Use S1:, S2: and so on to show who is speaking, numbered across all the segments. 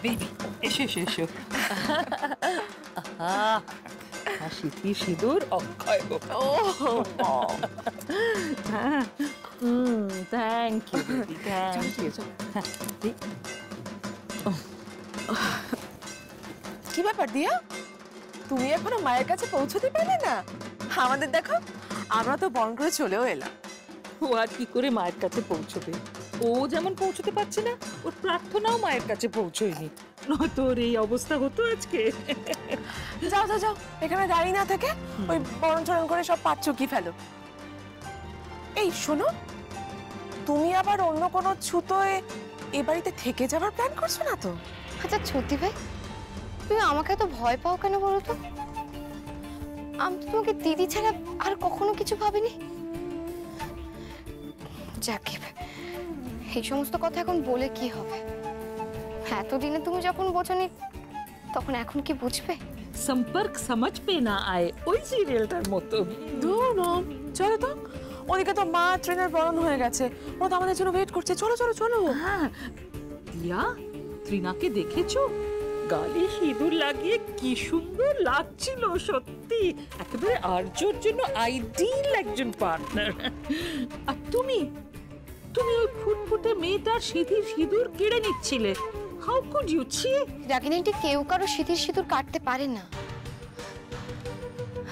S1: Baby এসো এসো এসো। সিঁথি সিঁদুর অক্ষয় হোক। Thank you baby, thank you.
S2: কি ব্যাপার দিয়া, তুমি এখনো মায়ের কাছে পৌঁছতে পারলে না? আমাদের দেখো, আমরা তো বরণ করে চলেও এলাম।
S1: ও আর কি করে মায়ের কাছে পৌঁছবে? ও যেমন পৌঁছতে পারছে না, ওর প্রার্থনাও মায়ের কাছে পৌঁছয়নি, নয়তো ওর এই অবস্থা হতো আজকে।
S2: যাও যাও যাও, এখানে দাঁড়িয়ে না থেকে ওই বরণ চরণ করে সব পাট চুকি ফেলো। এই শোনো, তুমি আবার অন্য কোনো ছুতোয় এ বাড়িতে থেকে যাবার প্ল্যান করছো না তো?
S3: আচ্ছা ছুটি ভাই, তুমি আমাকে তো ভয় পাও কেন বলো তো? আমি তো তোমাকে দিদি ছাড়া আর কখনো কিছু ভাবিনি। যাকে এই সমস্ত কথা এখন বলে কি হবে? এতদিনে তুমি যখন বোঝনি, তখন এখন কি বুঝবে?
S1: সম্পর্ক সমঝ পে না আয়ে, ওই সিরিয়ালটার মতো।
S2: দূর নন, চলো তো। ওদিকে তো মা ট্রেনের বরণ হয়ে গেছে, ও তো আমাদের জন্য ওয়েট করছে। চলো চলো চলো।
S1: হ্যাঁ দিয়া, ত্রিনাকে দেখেছো? গালে সিঁদুর লাগিয়ে কি সুন্দর লাগছিল, সত্যি একেবারে আর্যর জন্য আইডিয়াল একজন পার্টনার। আর তুমি তুমি ওই ফুটফুটে মেয়েটার সিঁথির সিঁদুর কেড়ে নিচ্ছিলে। How could you? ছি!
S3: রাগিনীটি কেউ কারো সিঁথির সিঁদুর কাটতে পারে না,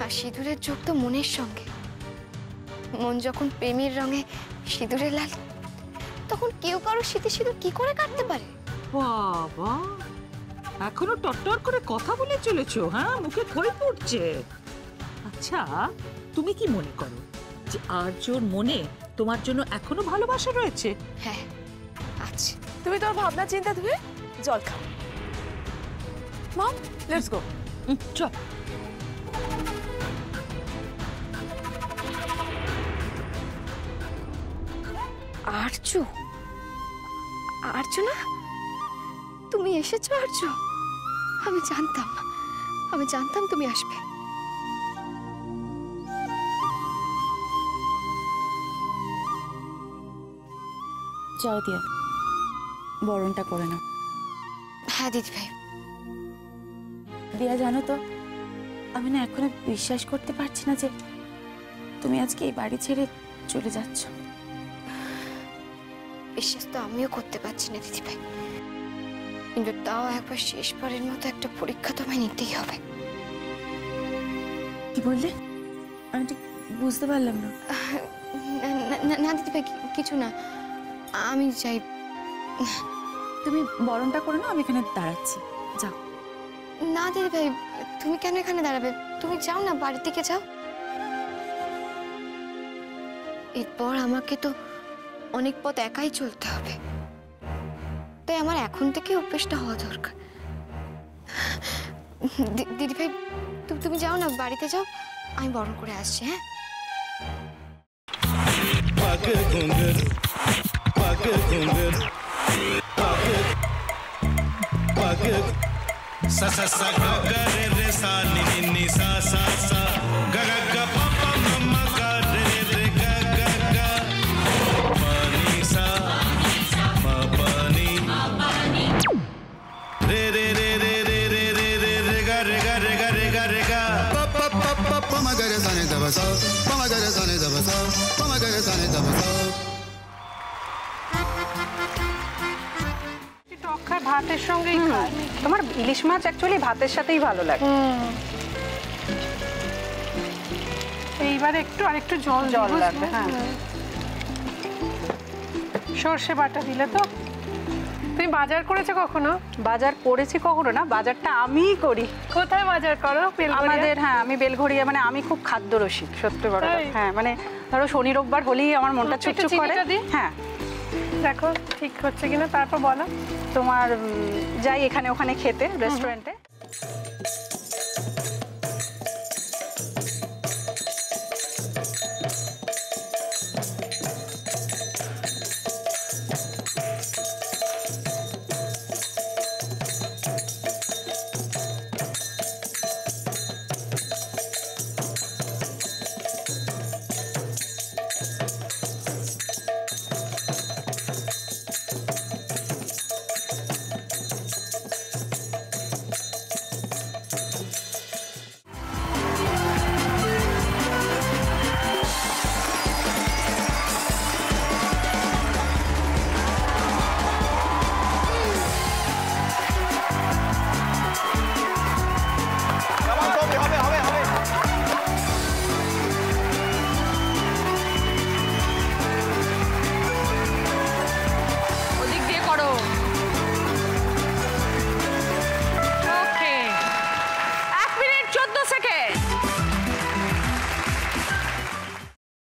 S3: আর সিঁদুরের যোগ তো মনের সঙ্গে। মন যখন প্রেমের রঙে সিঁদুরে লাল, তখন কেউ কারো সিঁথির সিঁদুর কি করে কাটতে পারে?
S1: বাবা, এখনো টট্টর করে কথা বলে চলেছো? হ্যাঁ, মুখে খই পড়ছে। আচ্ছা, তুমি কি মনে করো যে আর্যর মনে তোমার জন্য এখনো ভালোবাসা রয়েছে?
S3: হ্যাঁ আছে।
S2: তুমি তোর ভাবনা চিন্তা ধুয়ে জল খাও। মম, লেটস গো।
S1: চল।
S3: আর্য, আর্য না? তুমি এসেছো আর্য? আমি জানতাম তুমি আসবে।
S4: যাও দিয়া, বরণটা করে নাও।
S3: হ্যাঁ দিদি ভাই।
S4: দিয়া জানো তো, আমি না এখনো বিশ্বাস করতে পারছি না যে তুমি আজকে এই বাড়ি ছেড়ে চলে যাচ্ছ।
S3: বিশ্বাস তো আমিও করতে পারছি না দিদি ভাই, কিন্তু তাও একবার শেষবারের মতো একটা পরীক্ষা তোমায় নিতেই হবে।
S4: কি বললে? আমি ঠিক বুঝতে পারলাম না।
S3: না দিদি ভাই, কিছু না, আমি চাই।
S4: তুমি বরণটা করে নাও, আমি এখানে দাঁড়াচ্ছি। যাও।
S3: না দিদি ভাই, তুমি কেন এখানে দাঁড়াবে? তুমি যাও না, বাড়ির দিকে যাও। এরপর আমাকে তো অনেক পথ একাই চলতে হবে, তাই আমার এখন থেকে অভ্যেসটা হওয়া দরকার। দিদি ভাই, তুমি যাও না, বাড়িতে যাও, আমি বরণ করে আসছি। হ্যাঁ,
S5: sa sa sa ga ga re re sa ni ni ni sa sa sa ga ga ga pa pa ma ma ga re re ga ga ga pa ni sa ma pa ni re re re re re re re re re ga re ga re ga re ga re ga pa pa pa pa pa ma ga re sa ni da ba sa pa ma ga re sa ni da ba sa pa ma ga re sa ni da ba sa।
S6: ভাতের সঙ্গেই খায়। তোমার ইলিশ মাছ actually ভাতের সাথেই ভালো লাগে। এইবার আরেকটু জল লাগবে। হ্যাঁ, সর্ষে বাটা দিলে তো। তুমি বাজার করেছো কখনো? বাজার করেছি কখনো না, বাজারটা আমিই করি। কোথায় বাজার করো? আমাদের, হ্যাঁ, আমি বেলঘড়িয়া, মানে আমি খুব খাদ্য রসিক, সত্যি বড়। হ্যাঁ, মানে ধরো শনি রোববার হলেই আমার মনটা চুপচুপ করে। হ্যাঁ, দেখো ঠিক হচ্ছে কিনা, তারপর বলো। তোমার যাই এখানে ওখানে খেতে, রেস্টুরেন্টে।